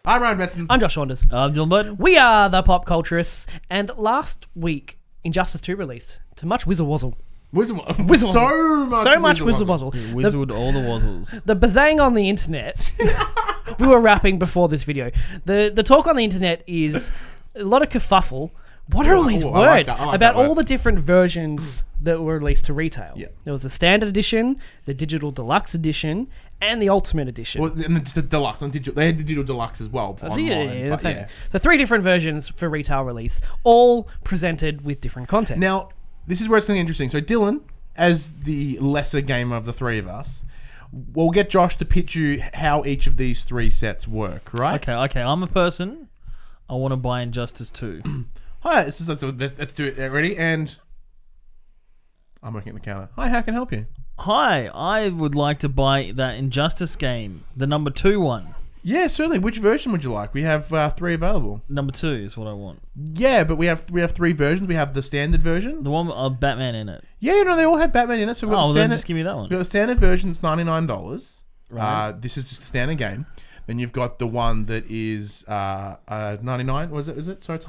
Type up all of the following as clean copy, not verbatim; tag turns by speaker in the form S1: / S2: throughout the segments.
S1: I'm Ryan Betson.
S2: I'm Josh Saunders.
S3: I'm Dylan Burton.
S2: We are the PopCulturists, and last week, Injustice 2 released to much whizzle-wazzle.
S1: So much
S2: whizzle-wazzle.
S3: Whizzled all the wazzles.
S2: The bazang on the internet. We were rapping before this video. The talk on the internet is a lot of kerfuffle. What are all these words?
S1: I like
S2: about
S1: that word.
S2: all the different versions that were released to retail.
S1: Yeah.
S2: There was the standard edition, the digital deluxe edition, and the ultimate edition.
S1: Well, and it's the deluxe on digital. They had digital deluxe as well online. But yeah.
S2: So 3 different versions for retail release, all presented with different content.
S1: Now, this is where it's going to be interesting. So Dylan, as the lesser gamer of the three of us, we'll get Josh to pitch you how each of these 3 sets work, right?
S3: Okay. I'm a person. I want to buy Injustice 2.
S1: Hi, let's do it. Ready? And I'm working at the counter. Hi, how can I help you?
S3: Hi, I would like to buy that Injustice game, the number 2 one.
S1: Yeah, certainly. Which version would you like? We have 3 available.
S3: Number 2 is what I want.
S1: Yeah, but we have 3 versions. We have the standard version.
S3: The one with Batman in it.
S1: Yeah, they all have Batman in it. So we've got the
S3: then
S1: standard.
S3: just give me that one.
S1: We've got the standard version. It's $99.
S3: Right.
S1: This is just the standard game. Then you've got the one that is $99. Was it? Is it? So it's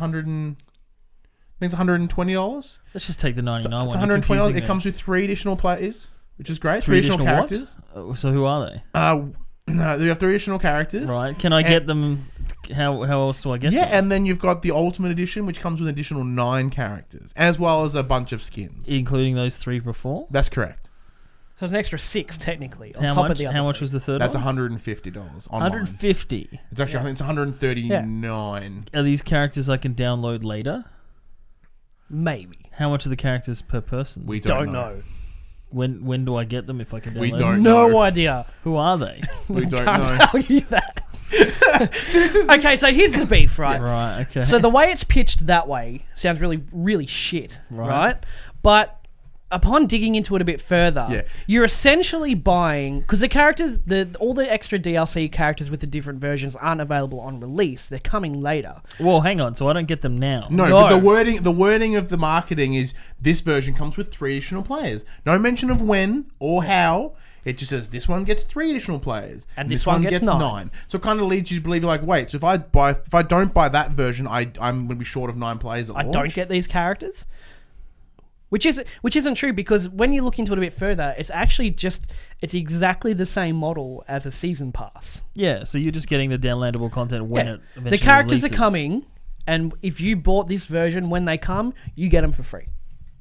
S1: I think it's $120.
S3: Let's just take the 99 one.
S1: It's $120. It comes with 3 additional players, which is great. 3 additional characters.
S3: What? So who are they?
S1: No, you have 3 additional characters.
S3: Right. Can I get them? How else do I get them?
S1: Yeah, and then you've got the Ultimate Edition, which comes with an additional 9 characters, as well as a bunch of skins.
S3: Including those 3 before?
S1: That's correct.
S2: So it's an extra 6 technically on
S3: How
S2: top
S3: much?
S2: of the other.
S3: How much was the third
S1: That's
S3: one?
S1: $150 online.
S3: 150.
S1: It's actually, I think it's 139.
S3: Are these characters I can download later?
S2: Maybe.
S3: How much are the characters per person?
S1: We don't know.
S3: When do I get them if I can download
S1: We
S3: them?
S1: don't
S2: No
S1: know.
S2: idea.
S3: Who are they?
S1: We don't
S2: Can't
S1: know.
S2: tell you that.
S1: So this is
S2: Okay, so here's the beef, right?
S3: Right, okay.
S2: So the way it's pitched that way sounds really, really shit, right? But upon digging into it a bit further, you're essentially buying, because the characters, all the extra DLC characters with the different versions aren't available on release. They're coming later.
S3: Well, hang on. So I don't get them now.
S1: No, but the wording of the marketing is this version comes with 3 additional players. No mention of when or how. It just says this one gets 3 additional players,
S2: and this one gets 9.
S1: So it kind of leads you to believe, you're like, wait, so if I don't buy that version, I'm going to be short of 9 players at launch.
S2: I don't get these characters. Which isn't true, because when you look into it a bit further, it's actually it's exactly the same model as a season pass.
S3: Yeah, so you're just getting the downloadable content when it eventually
S2: the characters
S3: releases.
S2: are coming, and if you bought this version when they come, you get them for free.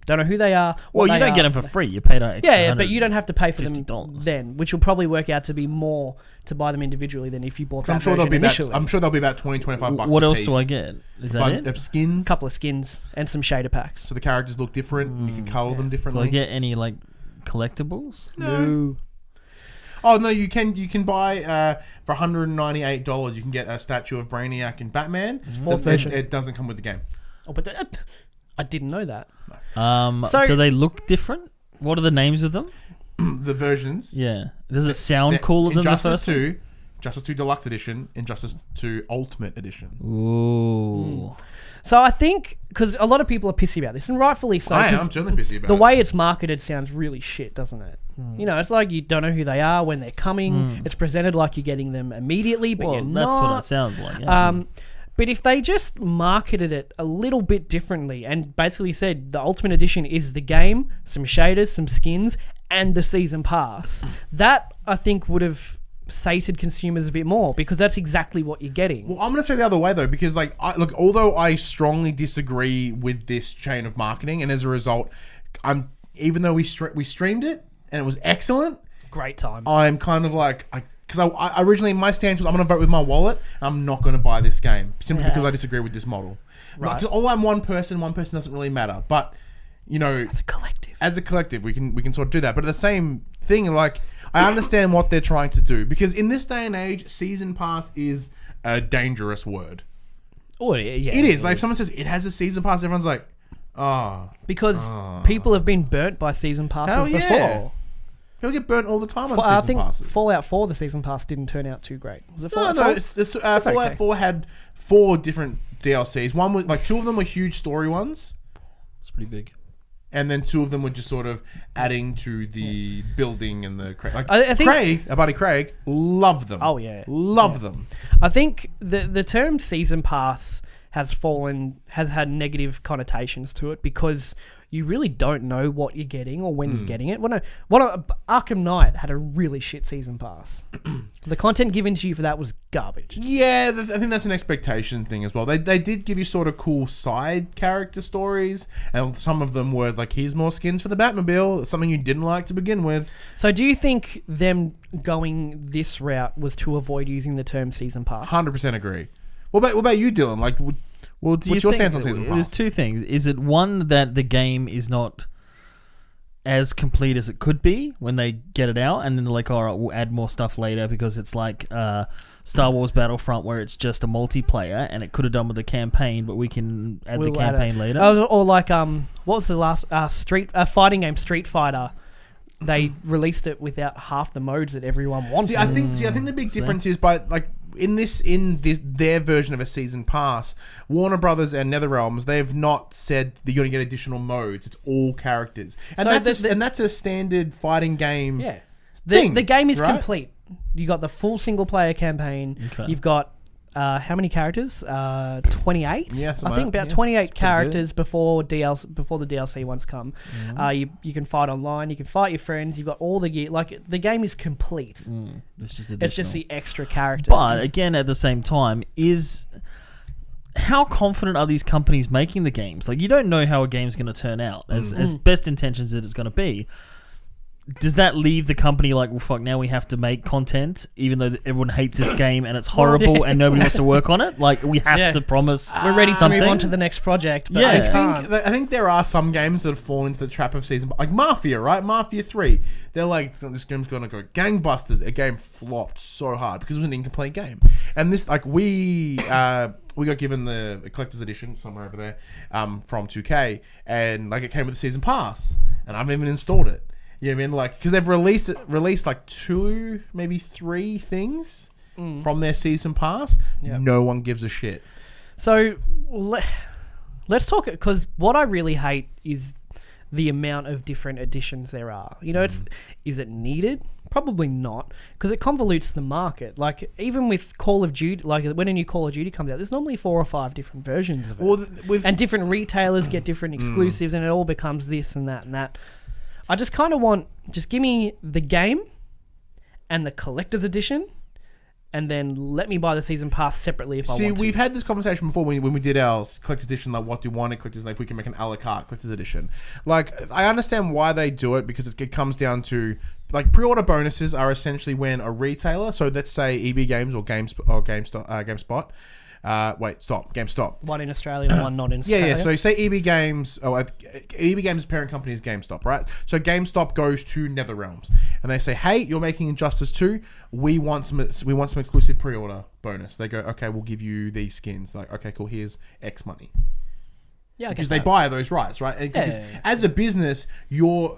S2: Don't know who they are.
S3: Well, you don't get them for free. You paid an extra
S2: yeah, but you don't have to pay for them
S3: $50.
S2: then, which will probably work out to be more to buy them individually than if you bought that
S1: I'm sure
S2: version initially.
S1: I'm sure they'll be about $20-25
S3: What
S1: a
S3: else
S1: piece.
S3: do I get? Is that it?
S1: Skins.
S2: A couple of skins and some shader packs.
S1: So the characters look different. You can color them
S3: Do
S1: differently.
S3: I get any collectibles?
S1: No. Oh no, you can buy for $198. You can get a statue of Brainiac and Batman. It doesn't come with the game.
S2: Oh, but I didn't know that.
S3: So, do they look different? What are the names of them?
S1: The versions.
S3: Yeah. Does it sound cooler than the first one?
S1: Injustice 2 Deluxe Edition, Injustice 2 Ultimate Edition.
S3: Ooh.
S2: So I think, because a lot of people are pissy about this, and rightfully so.
S1: I'm certainly pissy about it.
S2: The way it's marketed sounds really shit, doesn't it? You know, it's like you don't know who they are when they're coming. It's presented like you're getting them immediately, but you're not.
S3: That's what it sounds like. Yeah.
S2: But if they just marketed it a little bit differently and basically said the Ultimate Edition is the game, some shaders, some skins, and the season pass, that I think would have sated consumers a bit more, because that's exactly what you're getting.
S1: Well, I'm going to say the other way though, because although I strongly disagree with this chain of marketing, and as a result, even though we streamed it and it was excellent,
S2: great time.
S1: I'm kind of like because I originally, my stance was I'm going to vote with my wallet. I'm not going to buy this game simply because I disagree with this model. Right. Because although I'm one person doesn't really matter. But as a collective, we can sort of do that. But the same thing, I understand what they're trying to do, because in this day and age, season pass is a dangerous word.
S2: Oh yeah,
S1: it is. If someone says it has a season pass, everyone's like,
S2: because people have been burnt by season passes before.
S1: People get burnt all the time on
S2: I
S1: season
S2: think
S1: passes.
S2: Fallout 4, the season pass didn't turn out too great. Was it Fallout 4?
S1: No, Fallout 4 had 4 different DLCs. One was 2 of them were huge story ones.
S3: It's pretty big.
S1: And then 2 of them were just sort of adding to the building and the like
S2: I think
S1: our buddy Craig, love them.
S2: Oh yeah,
S1: love them.
S2: I think the term season pass has had negative connotations to it because you really don't know what you're getting or when you're getting it. Arkham Knight had a really shit season pass. The content given to you for that was garbage.
S1: Yeah, I think that's an expectation thing as well. They did give you sort of cool side character stories, and some of them were like, here's more skins for the Batmobile, something you didn't like to begin with.
S2: So do you think them going this route was to avoid using the term season pass?
S1: 100% agree. What about you, Dylan? Like,
S3: well, do
S1: what's
S3: you
S1: your
S3: think
S1: stance on season pass?
S3: There's two things. Is it one that the game is not as complete as it could be when they get it out, and then they're like, all right, we'll add more stuff later because it's like Star Wars Battlefront where it's just a multiplayer and it could have done with the campaign, but we can add the campaign later.
S2: Or like what was the last fighting game, Street Fighter? They released it without half the modes that everyone wanted.
S1: I think the big difference is by like their version of a season pass, Warner Brothers and NetherRealms, they've not said that you're going to get additional modes. It's all characters, and
S2: so
S1: that's a standard fighting game.
S2: Yeah,
S1: thing,
S2: the game is
S1: right?
S2: complete. You got the full single player campaign.
S3: Okay.
S2: You've got how many characters? 28.
S1: Yeah,
S2: I think about 28 characters before the DLC ones come.
S3: Mm-hmm.
S2: You can fight online. You can fight your friends. You've got all the gear. Like the game is complete. It's just the extra characters.
S3: But again, at the same time, how confident are these companies making the games? Like, you don't know how a game's going to turn out. As best intentions that it's going to be. Does that leave the company like, well, fuck, now we have to make content, even though everyone hates this game and it's horrible and nobody wants to work on it? Like, we have to promise
S2: we're ready to
S3: something.
S2: move on to the next project. But
S1: I think there are some games that have fallen into the trap of season, like Mafia, right? Mafia 3. They're like, this game's going to go gangbusters. A game flopped so hard because it was an incomplete game. And this, like, we got given the collector's edition somewhere over there from 2K, and like it came with a season pass, and I haven't even installed it. You know what I mean? Like, because they've released like 2, maybe 3 things from their season pass. Yep. No one gives a shit.
S2: So let's talk, because what I really hate is the amount of different editions there are. You know, is it needed? Probably not, because it convolutes the market. Like, even with Call of Duty, like when a new Call of Duty comes out, there's normally 4 or 5 different versions of it. And different retailers get different exclusives, and it all becomes this and that and that. I just kind of just give me the game and the collector's edition, and then let me buy the season pass separately if I want to.
S1: See, we've had this conversation before when we did our collector's edition, like what do you want in collector's, like if we can make an a la carte collector's edition. Like, I understand why they do it, because it comes down to, like, pre-order bonuses are essentially when a retailer, so let's say EB Games or GameSpot, GameStop.
S2: One in Australia, one not in Australia.
S1: Yeah. So you say EB Games. EB Games' parent company is GameStop, right? So GameStop goes to NetherRealms, and they say, "Hey, you're making Injustice 2. We want some exclusive pre-order bonus." They go, "Okay, we'll give you these skins." Like, okay, cool. Here's X money. Yeah, because they buy those rights, right? Because as a business, you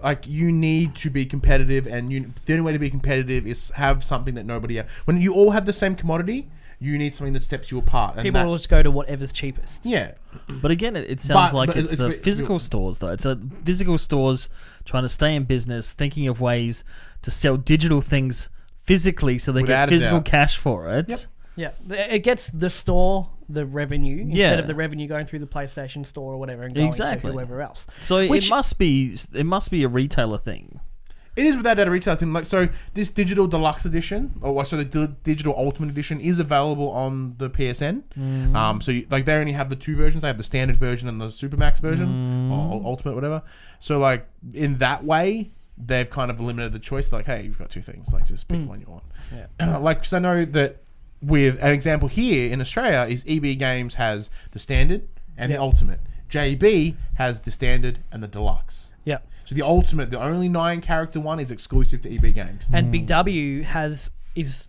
S1: need to be competitive, and the only way to be competitive is have something that nobody else. When you all have the same commodity, you need something that steps you apart. And
S2: people will just go to whatever's cheapest.
S1: Yeah.
S3: But again, it sounds like it's the physical stores, though. It's a physical stores trying to stay in business, thinking of ways to sell digital things physically so they get physical cash for it.
S2: Yep. Yeah. It gets the store the revenue instead of the revenue going through the PlayStation store or whatever and going to whoever else.
S3: So it must be a retailer thing.
S1: It is without a retail thing. Like, so this digital deluxe edition, the digital ultimate edition, is available on the PSN. So they only have the 2 versions. They have the standard version and the Supermax version, or ultimate, whatever. So like in that way, they've kind of limited the choice. Like, hey, you've got 2 things. Like, just pick the one you want. Yeah. Like, because I know that with an example here in Australia is EB Games has the standard and the ultimate. JB has the standard and the deluxe.
S2: Yeah.
S1: So the ultimate, the only 9-character one, is exclusive to EB Games.
S2: And Big W is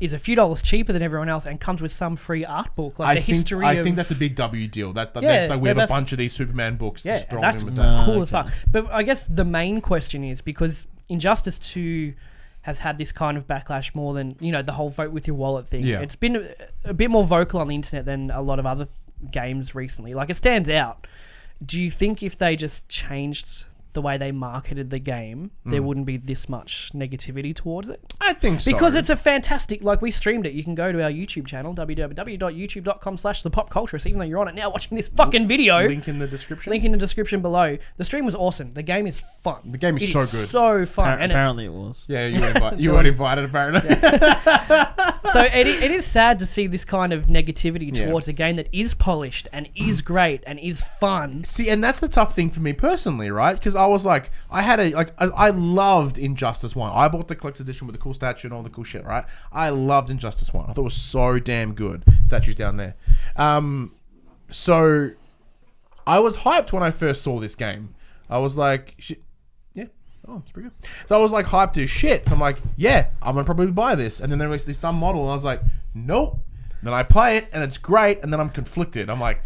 S2: a few dollars cheaper than everyone else and comes with some free art book, like
S1: I think that's a Big W deal. That's like we have a bunch of these Superman books.
S2: Yeah, that's in with that. Cool as fuck. But I guess the main question is, because Injustice 2 has had this kind of backlash more than, the whole vote with your wallet thing. Yeah. It's been a bit more vocal on the internet than a lot of other games recently. Like, it stands out. Do you think if they just changed the way they marketed the game, there wouldn't be this much negativity towards it?
S1: I think so.
S2: Because it's a fantastic, like we streamed it. You can go to our YouTube channel, www.youtube.com/thepopculturists, even though you're on it now watching this fucking video.
S1: Link in the description.
S2: Link in the description below. The stream was awesome. The game is fun.
S1: The game is so good.
S2: So fun.
S3: Apparently it was.
S1: Yeah, you weren't invited apparently.
S2: So it is sad to see this kind of negativity towards a game that is polished and is great and is fun.
S1: See, and that's the tough thing for me personally, right? Because I was like, I loved Injustice 1. I bought the collector's edition with the cool statue and all the cool shit, right? I loved Injustice 1. I thought it was so damn good. Statues down there. So I was hyped when I first saw this game. I was like, shit. Yeah. Oh, it's pretty good. So I was like hyped as shit. So I'm like, yeah, I'm going to probably buy this. And then they released this dumb model and I was like, nope. Then I play it and it's great. And then I'm conflicted. I'm like,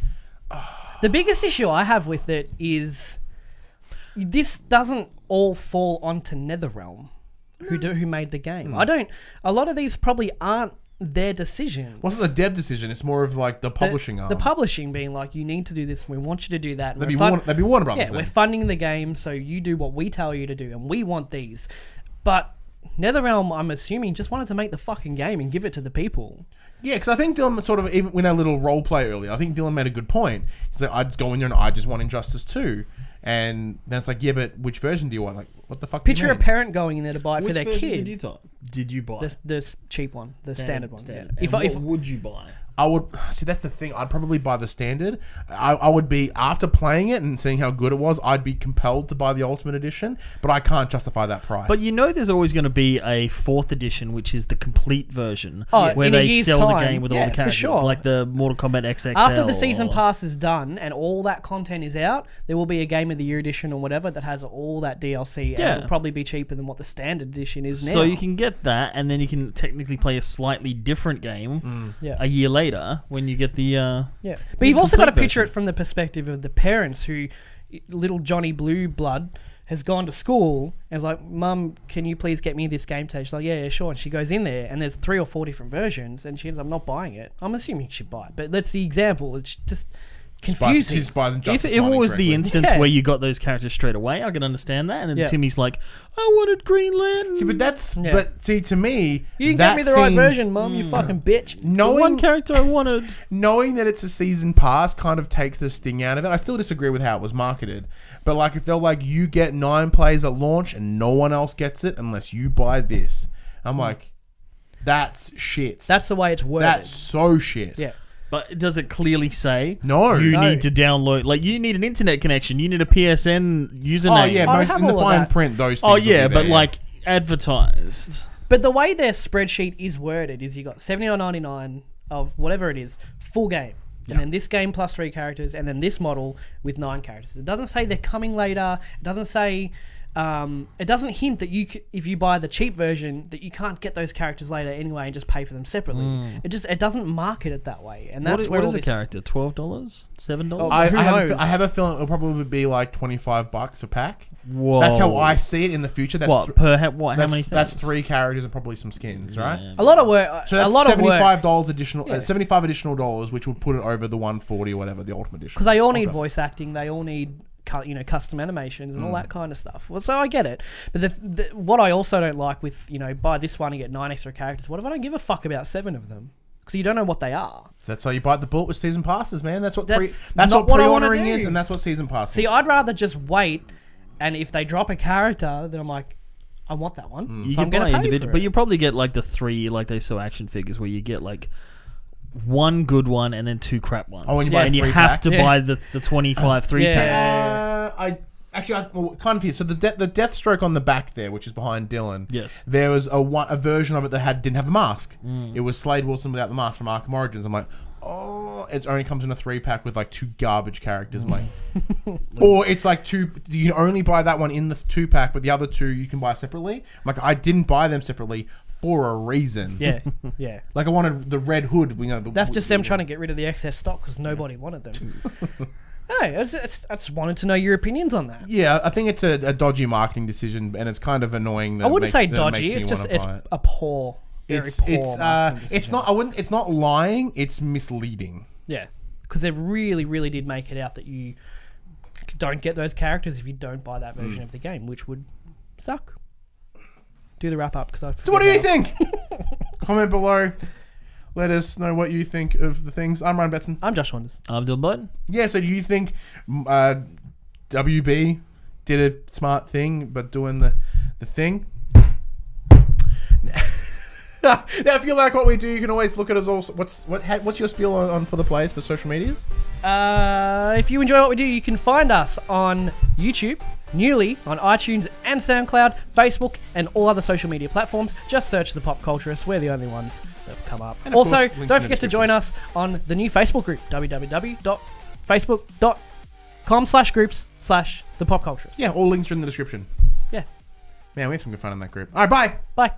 S2: The biggest issue I have with it is this doesn't all fall onto NetherRealm, who made the game. A lot of these probably aren't their decisions.
S1: Wasn't the dev decision? It's more of like the publishing arm.
S2: The publishing being like, you need to do this, we want you to do that.
S1: That'd be Warner Brothers.
S2: Yeah, we're funding the game, so you do what we tell you to do, and we want these. But NetherRealm, I'm assuming, just wanted to make the fucking game and give it to the people.
S1: Yeah, because I think Dylan sort of, even in our little role play earlier, I think Dylan made a good point. He's like, I just go in there and I just want Injustice 2. And then it's like, yeah, but which version do you want? Like, what the fuck do you
S2: Picture a
S1: mean?
S2: parent going in there to buy it for their kid.
S3: Did you buy?
S2: The cheap one, the standard one. Yeah.
S3: What would you buy?
S1: I would see. That's the thing. I'd probably buy the standard. I would be, after playing it and seeing how good it was, I'd be compelled to buy the Ultimate Edition. But I can't justify that price.
S3: But you know, there's always going to be a 4th edition, which is the complete version, where
S2: in a
S3: they
S2: year's
S3: sell
S2: time,
S3: the game with all the characters,
S2: for sure.
S3: like the Mortal Kombat XXL.
S2: After the season pass is done and all that content is out, there will be a Game of the Year edition or whatever that has all that DLC, and it'll probably be cheaper than what the standard edition is now.
S3: So you can get that, and then you can technically play a slightly different game a year later when you get the
S2: but you've also got to picture it from the perspective of the parents who, little Johnny Blue Blood has gone to school and is like, Mum, can you please get me this game today? She's like, yeah, sure. And she goes in there and there's 3 or 4 different versions and she ends up not buying it. I'm assuming she'd buy it, but that's the example. It's just confusing.
S3: If it was the instance where you got those characters straight away, I could understand that. And then Timmy's like, I wanted Green Lantern.
S1: See, but that's but see, to me,
S2: you didn't get me the right version, Mum. You fucking bitch.
S3: The one character I wanted.
S1: Knowing that it's a season pass kind of takes the sting out of it. I still disagree with how it was marketed, but like if they're like, you get 9 players at launch and no one else gets it unless you buy this, I'm like, that's shit.
S2: That's the way it's worded.
S1: That's so shit.
S2: Yeah.
S3: But does it clearly say
S1: no?
S3: You need to download, like, you need an internet connection, you need a PSN username.
S1: Oh yeah, in the fine print, those things.
S3: Oh yeah, but like advertised.
S2: But the way their spreadsheet is worded is you got $79.99 of whatever it is, full game. And then this game plus 3 characters, and then this model with 9 characters. It doesn't say they're coming later. It doesn't say... it doesn't hint that if you buy the cheap version, that you can't get those characters later anyway and just pay for them separately. It doesn't market it that way, and that's
S3: what is a character? $12, $7?
S2: Oh,
S1: I have a feeling it'll probably be like $25 a pack.
S3: Whoa.
S1: That's how I see it in the future. That's
S3: how many things?
S1: That's 3 characters and probably some skins, right?
S2: A lot of work.
S1: So that's
S2: a lot
S1: $75
S2: of work.
S1: additional, $75 additional dollars, which would put it over the $140 or whatever, the Ultimate Edition.
S2: Because they all need voice acting. They all need custom animations and all that kind of stuff. Well, so I get it. But what I also don't like with, buy this one and get 9 extra characters, what if I don't give a fuck about 7 of them? Because you don't know what they are.
S1: So that's how you bite the bullet with season passes, man. That's what
S2: That's
S1: what
S2: what I
S1: pre-ordering
S2: wanna
S1: is,
S2: do.
S1: and that's what season passes.
S2: See, I'd rather just wait, and if they drop a character, then I'm like, I want that one.
S3: You
S2: so I'm
S3: can buy
S2: going to pay
S3: individual,
S2: for
S3: but
S2: it.
S3: you probably get like the 3, like they sell action figures where you get like 1 good one and then 2 crap ones.
S1: Oh, and you buy a
S3: and you
S1: 3-pack?
S3: have to buy the 25 3-pack.
S1: I confused. So the Deathstroke on the back there, which is behind Dylan.
S3: Yes.
S1: There was a version of it that didn't have the mask. It was Slade Wilson without the mask from Arkham Origins. I'm like, oh, it only comes in a 3-pack with like 2 garbage characters. I'm like, or it's like 2. You can only buy that one in the 2-pack, but the other 2 you can buy separately. I'm like, I didn't buy them separately for a reason.
S2: Yeah.
S1: Like I wanted the red hood.
S2: That's just them trying to get rid of the excess stock because nobody wanted them. Hey, I just wanted to know your opinions on that.
S1: Yeah, I think it's a dodgy marketing decision, and it's kind of annoying. That
S2: I wouldn't say
S1: that
S2: dodgy. It's just a poor.
S1: It's not lying. It's misleading.
S2: Yeah, because they really did make it out that you don't get those characters if you don't buy that version of the game, which would suck. Do the wrap up because I.
S1: So what do you think? Comment below. Let us know what you think of the things. I'm Ryan Betson.
S2: I'm Josh Wanders.
S3: I'm Dylan Button.
S1: Yeah, so do you think WB did a smart thing, but doing the thing? Now, if you like what we do, you can always look at us also. What's your spiel on for the players for social medias?
S2: If you enjoy what we do, you can find us on YouTube, newly on iTunes and SoundCloud, Facebook, and all other social media platforms. Just search the PopCulturists. We're the only ones that come up.
S1: And of
S2: Also,
S1: course, links in
S2: don't
S1: the
S2: forget to
S1: description.
S2: join us on the new Facebook group, www.facebook.com/groups/the PopCulturists.
S1: Yeah, all links are in the description.
S2: Yeah.
S1: Man, we have some good fun in that group. All right, bye.
S2: Bye.